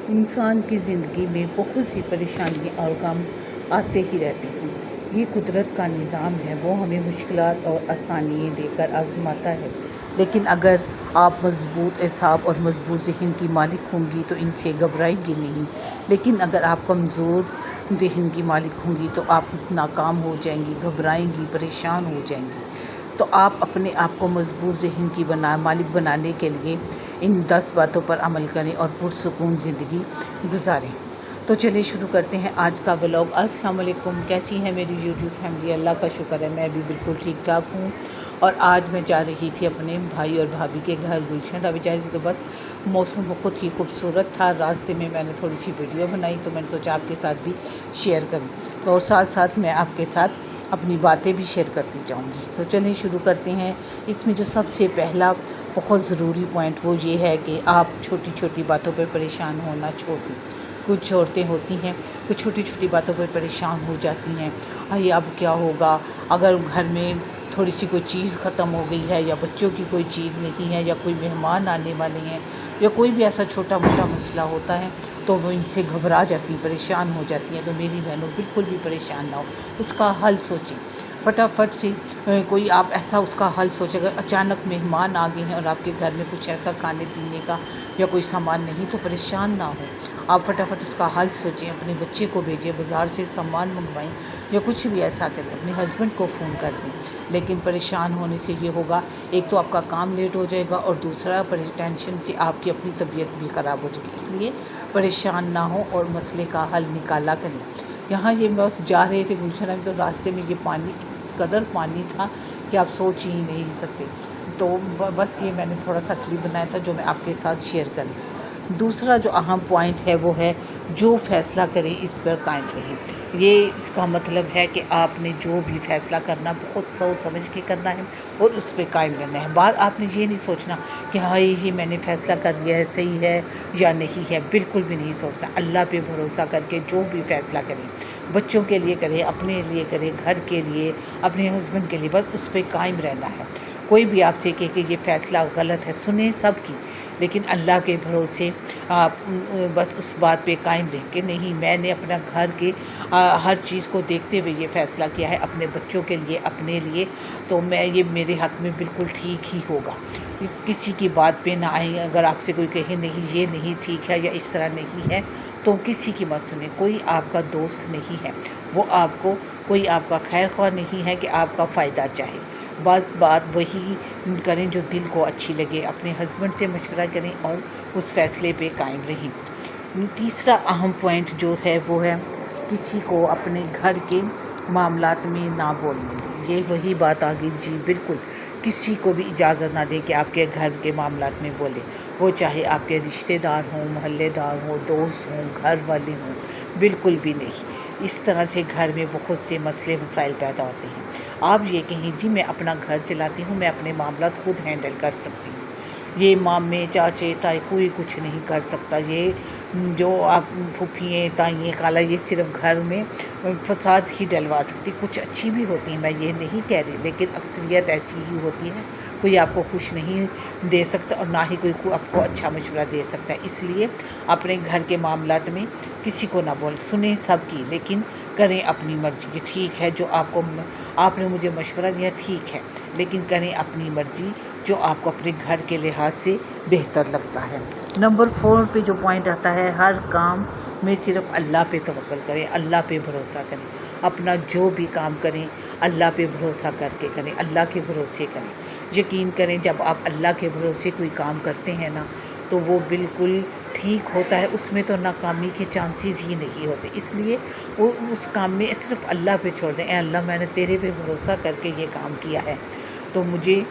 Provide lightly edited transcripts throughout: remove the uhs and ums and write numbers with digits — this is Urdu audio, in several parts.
انسان کی زندگی میں بہت سی پریشانیاں اور غم آتے ہی رہتے ہیں۔ یہ قدرت کا نظام ہے، وہ ہمیں مشکلات اور آسانیاں دے کر آزماتا ہے، لیکن اگر آپ مضبوط اعصاب اور مضبوط ذہن کی مالک ہوں گی تو ان سے گھبرائیں گی نہیں، لیکن اگر آپ کمزور ذہن کی مالک ہوں گی تو آپ ناکام ہو جائیں گی، گھبرائیں گی، پریشان ہو جائیں گی۔ تو آپ اپنے آپ کو مضبوط ذہن کی مالک بنانے کے لیے ان 10 باتوں پر عمل کریں اور پرسکون زندگی گزاریں۔ تو چلیے شروع کرتے ہیں آج کا ولاگ۔ السلام علیکم، کیسی ہے میری یوٹیوب فیملی؟ اللہ کا شکر ہے میں بھی بالکل ٹھیک ٹھاک ہوں۔ اور آج میں جا رہی تھی اپنے بھائی اور بھابھی کے گھر گلشن ابھی جا رہی تھی، تو بس موسم بہت ہی خوبصورت تھا۔ راستے میں میں نے تھوڑی سی ویڈیو بنائی تو میں نے سوچا آپ کے ساتھ بھی شیئر کروں، اور ساتھ ساتھ میں آپ کے ساتھ اپنی باتیں بھی شیئر کرتی جاؤں گی۔ تو چلیے شروع کرتے ہیں۔ اس میں جو سب سے پہلا بہت ضروری پوائنٹ وہ یہ ہے کہ آپ چھوٹی چھوٹی باتوں پر پریشان ہونا چھوڑ دیں۔ کچھ عورتیں ہوتی ہیں وہ چھوٹی چھوٹی باتوں پر پریشان ہو جاتی ہیں، اب کیا ہوگا اگر گھر میں تھوڑی سی کوئی چیز ختم ہو گئی ہے، یا بچوں کی کوئی چیز نہیں ہے، یا کوئی مہمان آنے والے ہیں، یا کوئی بھی ایسا چھوٹا موٹا مسئلہ ہوتا ہے تو وہ ان سے گھبرا جاتی ہیں، پریشان ہو جاتی ہیں۔ تو میری بہنوں بالکل بھی پریشان نہ ہو، اس کا حل سوچیں فٹافٹ سے۔ کوئی آپ ایسا اس کا حل سوچے، اگر اچانک مہمان آ گئے ہیں اور آپ کے گھر میں کچھ ایسا کھانے پینے کا یا کوئی سامان نہیں، تو پریشان نہ ہو، آپ فٹافٹ اس کا حل سوچیں، اپنے بچے کو بھیجیں، بازار سے سامان منگوائیں یا کچھ بھی ایسا کریں، اپنے ہسبینڈ کو فون کر دیں۔ لیکن پریشان ہونے سے یہ ہوگا، ایک تو آپ کا کام لیٹ ہو جائے گا، اور دوسرا ٹینشن سے آپ کی اپنی طبیعت بھی خراب ہو جائے گی۔ اس لیے پریشان نہ ہوں اور مسئلے کا حل نکالا کریں۔ یہاں یہ بس جا رہے تھے گلشن میں، تو راستے میں یہ پانی، اس قدر پانی تھا کہ آپ سوچ ہی نہیں سکتے۔ تو بس یہ میں نے تھوڑا سا کلپ بنایا تھا جو میں آپ کے ساتھ شیئر کروں۔ دوسرا جو اہم پوائنٹ ہے وہ ہے جو فیصلہ کریں اس پر قائم رہیں۔ یہ اس کا مطلب ہے کہ آپ نے جو بھی فیصلہ کرنا بہت سوچ سمجھ کے کرنا ہے اور اس پہ قائم رہنا ہے۔ بات آپ نے یہ نہیں سوچنا کہ ہاں یہ میں نے فیصلہ کر لیا ہے، صحیح ہے یا نہیں ہے، بالکل بھی نہیں سوچنا۔ اللہ پہ بھروسہ کر کے جو بھی فیصلہ کریں، بچوں کے لیے کریں، اپنے لیے کریں، گھر کے لیے، اپنے ہسبینڈ کے لیے، بس اس پہ قائم رہنا ہے۔ کوئی بھی آپ سے کہے کہ یہ فیصلہ غلط ہے، سنیں سب کی، لیکن اللہ کے بھروسے آپ بس اس بات پہ قائم رہیں کہ نہیں، میں نے اپنا گھر کے ہر چیز کو دیکھتے ہوئے یہ فیصلہ کیا ہے، اپنے بچوں کے لیے، اپنے لیے، تو یہ میرے حق میں بالکل ٹھیک ہی ہوگا۔ کسی کی بات پہ نہ آئیں۔ اگر آپ سے کوئی کہے نہیں یہ نہیں ٹھیک ہے یا اس طرح نہیں ہے، تو کسی کی مت سنیں۔ کوئی آپ کا دوست نہیں ہے، وہ آپ کو، کوئی آپ کا خیر خواہ نہیں ہے کہ آپ کا فائدہ چاہے۔ بس بات وہی کریں جو دل کو اچھی لگے، اپنے ہسبینڈ سے مشورہ کریں اور اس فیصلے پہ قائم رہیں۔ تیسرا اہم پوائنٹ جو ہے وہ ہے کسی کو اپنے گھر کے معاملات میں نہ بولنے دیں۔ یہ وہی بات آ گئی، جی بالکل، کسی کو بھی اجازت نہ دیں کہ آپ کے گھر کے معاملات میں بولے، وہ چاہے آپ کے رشتہ دار ہوں، محلے دار ہوں، دوست ہوں، گھر والے ہوں، بالکل بھی نہیں۔ اس طرح سے گھر میں بہت سے مسئلے مسائل پیدا ہوتے ہیں۔ آپ یہ کہیں جی میں اپنا گھر چلاتی ہوں، میں اپنے معاملات خود ہینڈل کر سکتی ہوں، یہ مامے چاچے تائی کوئی کچھ نہیں کر سکتا، یہ جو آپ پھوپھییں تائیں خالہ یہ صرف گھر میں فساد ہی ڈلوا سکتی۔ کچھ اچھی بھی ہوتی ہیں، میں یہ نہیں کہہ رہی، لیکن اکثریت ایسی ہی ہوتی ہے، کوئی آپ کو خوش نہیں دے سکتا اور نہ ہی کوئی آپ کو اچھا مشورہ دے سکتا ہے۔ اس لیے اپنے گھر کے معاملات میں کسی کو نہ بولیں، سنیں سب کی، لیکن کریں اپنی مرضی کی۔ ٹھیک ہے جو آپ نے مجھے مشورہ دیا ٹھیک ہے، لیکن کریں اپنی مرضی جو آپ کو اپنے گھر کے لحاظ سے بہتر لگتا ہے۔ نمبر 4 پہ جو پوائنٹ آتا ہے، ہر کام میں صرف اللہ پہ توکل کریں، اللہ پہ بھروسہ کریں۔ اپنا جو بھی کام کریں اللہ پہ بھروسہ کر کے کریں، اللہ کے بھروسے کریں۔ یقین کریں جب آپ اللہ کے بھروسے کوئی کام کرتے ہیں نا تو وہ بالکل ٹھیک ہوتا ہے، اس میں تو ناکامی کے چانسز ہی نہیں ہوتے۔ اس لیے وہ اس کام میں صرف اللہ پہ چھوڑ دیں، اے اللہ میں نے تیرے پہ بھروسہ کر کے یہ کام کیا ہے، تو مجھے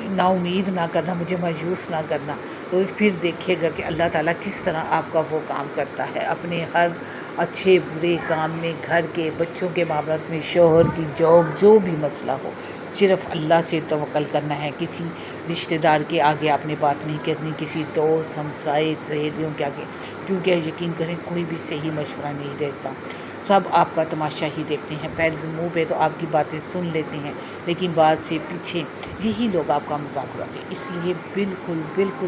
نا امید نہ کرنا، مجھے مایوس نہ کرنا۔ تو پھر دیکھیے گا کہ اللہ تعالیٰ کس طرح آپ کا وہ کام کرتا ہے۔ اپنے ہر اچھے برے کام میں، گھر کے بچوں کے معاملات میں، شوہر کی جاب، جو بھی مسئلہ ہو، صرف اللہ سے توکل کرنا ہے۔ کسی رشتہ دار کے آگے آپ نے بات نہیں کرنی، کسی دوست، ہمسائے، سہیلیوں کے آگے، کیونکہ یقین کریں کوئی بھی صحیح مشورہ نہیں دیتا، سب آپ کا تماشا ہی دیکھتے ہیں۔ پہلے منہ پہ تو آپ کی باتیں سن لیتے ہیں، لیکن بعد سے پیچھے یہی لوگ آپ کا مذاق اڑاتے ہیں۔ اس لیے بالکل بالکل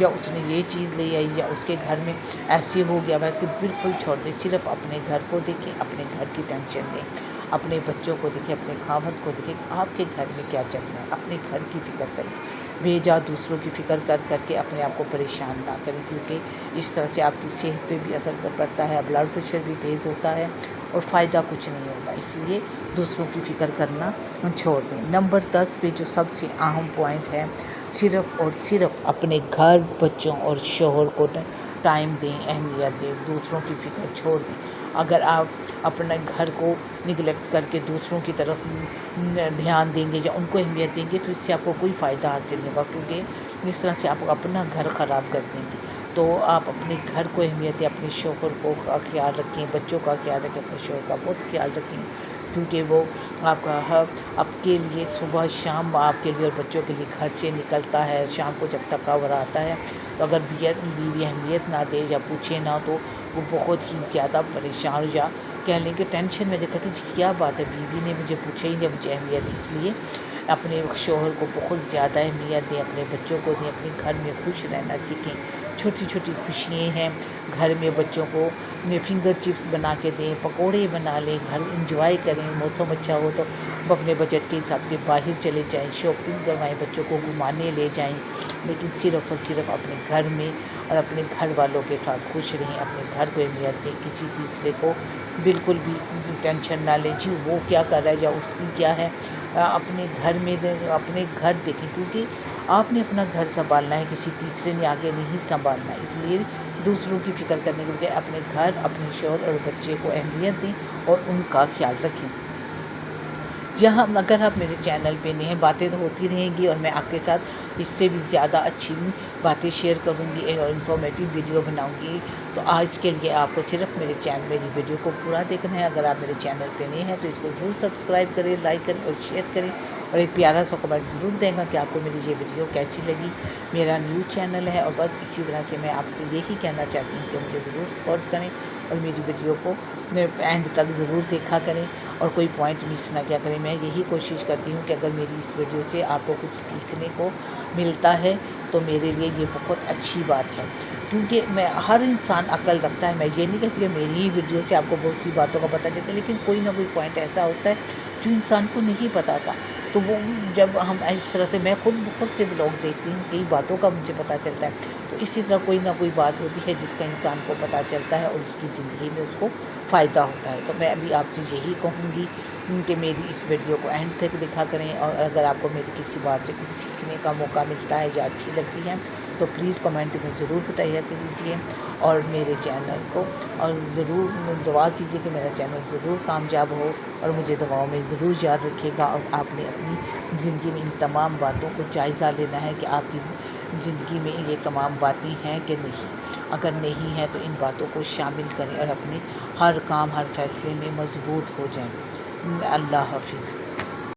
یا اس نے یہ چیز لے آئی یا اس کے گھر میں ایسے ہو گیا کہ بالکل چھوڑ دیں، صرف اپنے گھر کو دیکھیں، اپنے گھر کی ٹینشن لیں، اپنے بچوں کو دیکھیں، اپنے خاوند کو دیکھیں، آپ کے گھر میں کیا چل رہا ہے، اپنے گھر کی فکر کریں، بھیجا دوسروں کی فکر کر کے اپنے آپ کو پریشان نہ کریں، کیونکہ اس طرح سے آپ کی صحت پہ بھی اثر پڑتا ہے، بلڈ پریشر بھی تیز ہوتا ہے اور فائدہ کچھ نہیں ہوتا، اس لیے دوسروں کی فکر کرنا چھوڑ دیں۔ نمبر 10 پہ جو سب سے اہم پوائنٹ ہے، صرف اور صرف اپنے گھر، بچوں اور شوہر کو ٹائم دیں، اہمیت دیں، دوسروں کی فکر چھوڑ دیں۔ اگر آپ اپنے گھر کو نگلیکٹ کر کے دوسروں کی طرف دھیان دیں گے یا ان کو اہمیت دیں گے تو اس سے آپ کو کوئی فائدہ حاصل نہیں ہوگا، کیونکہ اس طرح سے آپ اپنا گھر خراب کر دیں گے۔ تو آپ اپنے گھر کو اہمیت دیں، اپنے شوہر کو خیال رکھیں، بچوں کا خیال رکھیں، اپنے شوہر کا بہت خیال رکھیں، کیونکہ وہ آپ کا آپ کے لیے صبح شام آپ کے لیے اور بچوں کے لیے گھر سے نکلتا ہے، شام کو جب تک کور آتا ہے تو اگر بیوی اہمیت نہ دے یا پوچھے نہ تو وہ بہت ہی زیادہ پریشان یا کہہ لیں کہ ٹینشن میں رہتا ہے کہ کیا بات ہے، بیوی نے مجھے پوچھا ہی نہیں، مجھے اہمیت دی۔ اس لیے اپنے شوہر کو بہت زیادہ اہمیت دیں، اپنے بچوں کو دیں، اپنے گھر میں خوش رہنا سیکھیں، چھوٹی چھوٹی خوشیاں ہیں گھر میں، بچوں کو فنگر چپس بنا کے دیں، پکوڑے بنا لیں، گھر انجوائے کریں، موسم اچھا ہو تو اپنے بجٹ کے حساب سے باہر چلے جائیں، شاپنگ کروائیں، بچوں کو گھمانے لے جائیں، لیکن صرف اور صرف اپنے گھر میں اور اپنے گھر والوں کے ساتھ خوش رہیں، اپنے گھر کو اہمیت دیں، کسی تیسرے کو بالکل بھی ٹینشن نہ لیں جی وہ کیا کر رہا ہے یا اس کی کیا ہے، اپنے گھر میں اپنے گھر دیکھیں، کیونکہ آپ نے اپنا گھر سنبھالنا ہے، کسی تیسرے نے آگے نہیں سنبھالنا ہے، اس لیے دوسروں کی فکر کرنے کے بجائے اپنے گھر، اپنے شوہر اور بچے کو اہمیت دیں اور ان کا خیال رکھیں۔ یہاں اگر آپ میرے چینل پہ نہیں ہیں، باتیں تو ہوتی رہیں گی اور میں آپ کے ساتھ اس سے بھی زیادہ اچھی باتیں شیئر کروں گی اور انفارمیٹیو ویڈیو بناؤں گی، تو آج کے لیے آپ کو صرف میری ویڈیو کو پورا دیکھنا ہے۔ اگر آپ میرے چینل پہ نہیں ہیں تو اس کو ضرور سبسکرائب کریں، لائک کریں اور شیئر کریں، اور ایک پیارا سا کمنٹ ضرور دیں گا کہ آپ کو میری یہ ویڈیو کیسی لگی۔ میرا نیو چینل ہے اور بس اسی طرح سے میں آپ کو یہی کہنا چاہتی ہوں کہ مجھے ضرور سپورٹ کریں اور میری ویڈیو کو اینڈ تک ضرور دیکھا کریں اور کوئی پوائنٹ مس نہ کیا کریں۔ میں یہی کوشش کرتی ہوں کہ اگر میری اس ویڈیو سے آپ کو کچھ سیکھنے کو ملتا ہے تو میرے لیے یہ بہت اچھی بات ہے، کیونکہ ہر انسان عقل رکھتا ہے۔ میں یہ نہیں کہتی کہ میری ہی ویڈیو سے آپ کو بہت سی باتوں کا پتہ چلتا ہے، لیکن کوئی نہ کوئی پوائنٹ ایسا ہوتا ہے جو انسان کو نہیں پتہ تھا، تو وہ جب ہم اس طرح سے، میں خود بہت سے بلاگ دیکھتی ہوں، کئی باتوں کا مجھے پتہ چلتا ہے، تو اسی طرح کوئی نہ کوئی بات ہوتی ہے جس کا انسان کو پتہ چلتا ہے اور اس کی زندگی میں اس کو فائدہ ہوتا ہے۔ تو میں ابھی آپ سے یہی کہوں گی کہ میری اس ویڈیو کو اینڈ تک دکھا کریں، اور اگر آپ کو میری کسی بات سے کچھ سیکھنے کا موقع ملتا ہے یا اچھی لگتی ہے تو پلیز کمنٹ میں ضرور بتایا کیجیے، اور میرے چینل کو اور ضرور دعا کیجیے کہ میرا چینل ضرور کامیاب ہو، اور مجھے دعاؤں میں ضرور یاد رکھے گا، اور آپ نے اپنی زندگی میں ان تمام باتوں کو جائزہ لینا ہے کہ آپ کی زندگی میں یہ تمام باتیں ہیں کہ نہیں۔ اگر نہیں ہے تو ان باتوں کو شامل کریں اور اپنے ہر کام، ہر فیصلے میں مضبوط ہو جائیں۔ اللہ حافظ۔